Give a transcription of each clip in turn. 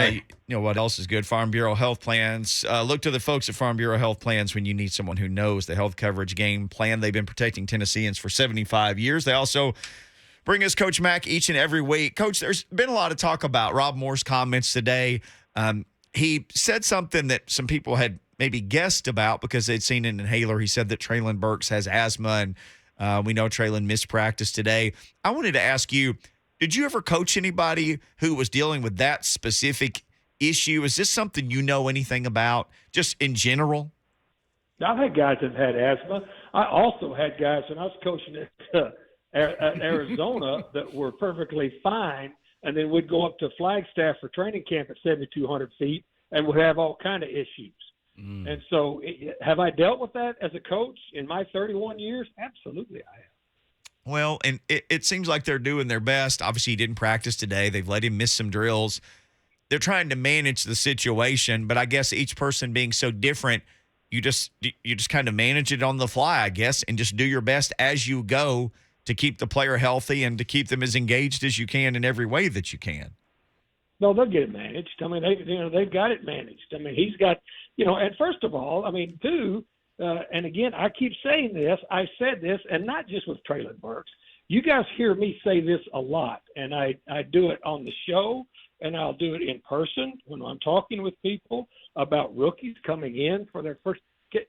You know what else is good? Farm Bureau Health Plans. Look to the folks at Farm Bureau Health Plans when you need someone who knows the health coverage game plan. They've been protecting Tennesseans for 75 years. They also bring us Coach Mack each and every week. Coach, there's been a lot of talk about Rob Moore's comments today. He said something that some people had maybe guessed about because they'd seen an inhaler. He said that Treylon Burks has asthma, and we know Treylon missed practice today. I wanted to ask you, did you ever coach anybody who was dealing with that specific issue? Is this something you know anything about, just in general? I've had guys that had asthma. I also had guys when I was coaching at Arizona that were perfectly fine, and then we'd go up to Flagstaff for training camp at 7,200 feet and would have all kind of issues. And so have I dealt with that as a coach in my 31 years? Absolutely I have. Well, and it seems like they're doing their best. Obviously, he didn't practice today. They've let him miss some drills. They're trying to manage the situation, but I guess each person being so different, you just kind of manage it on the fly, I guess, and just do your best as you go to keep the player healthy and to keep them as engaged as you can in every way that you can. No, they'll get it managed. I mean, they've got it managed. I mean, he's got, and first of all, I mean, and again, I keep saying this. I said this, and not just with Treylon Burks. You guys hear me say this a lot, and I do it on the show, and I'll do it in person when I'm talking with people about rookies coming in for their first.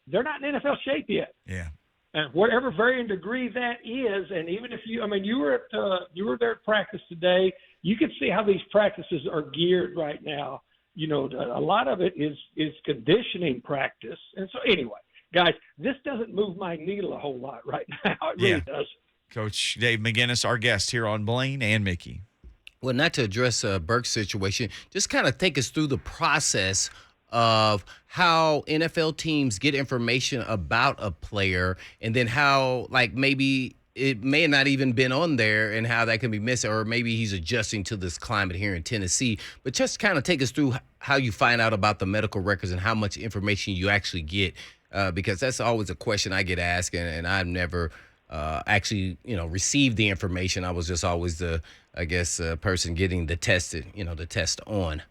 They're not in NFL shape yet. Yeah. And whatever varying degree that is, and even if you were there at practice today, you can see how these practices are geared right now. A lot of it is conditioning practice, and so anyway. Guys, this doesn't move my needle a whole lot right now. It really doesn't. Coach Dave McGinnis, our guest here on Blaine and Mickey. Well, not to address Burke's situation, just kind of take us through the process of how NFL teams get information about a player and then how, maybe it may have not even been on there and how that can be missed, or maybe he's adjusting to this climate here in Tennessee. But just kind of take us through how you find out about the medical records and how much information you actually get. Because that's always a question I get asked, and I've never actually, received the information. I was just always the person getting the test on.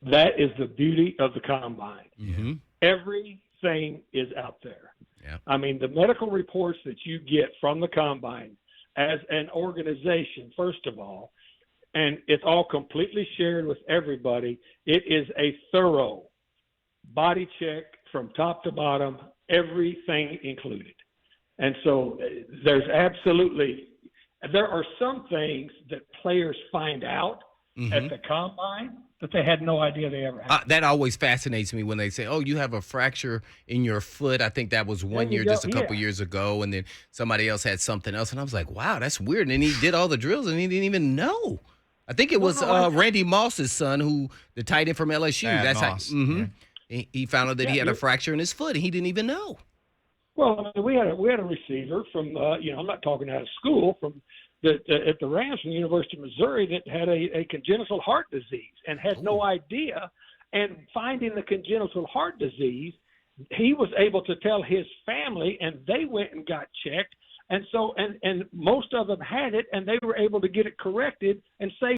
That is the beauty of the combine. Mm-hmm. Everything is out there. Yeah. I mean, the medical reports that you get from the combine as an organization, first of all, and it's all completely shared with everybody. It is a thorough body check from top to bottom, everything included. And so there are some things that players find out at the combine that they had no idea they ever had. That always fascinates me when they say, oh, you have a fracture in your foot. I think that was one year, just a couple years ago, and then somebody else had something else. And I was like, wow, that's weird. And he did all the drills, and he didn't even know. I think it was Randy Moss's son, the tight end from LSU. That's Moss. He found out that he had a fracture in his foot, and he didn't even know. Well, I mean, we had a receiver from I'm not talking out of school, from at the Rams from the University of Missouri that had a congenital heart disease and had no idea. And finding the congenital heart disease, he was able to tell his family, and they went and got checked. And so, and most of them had it, and they were able to get it corrected and save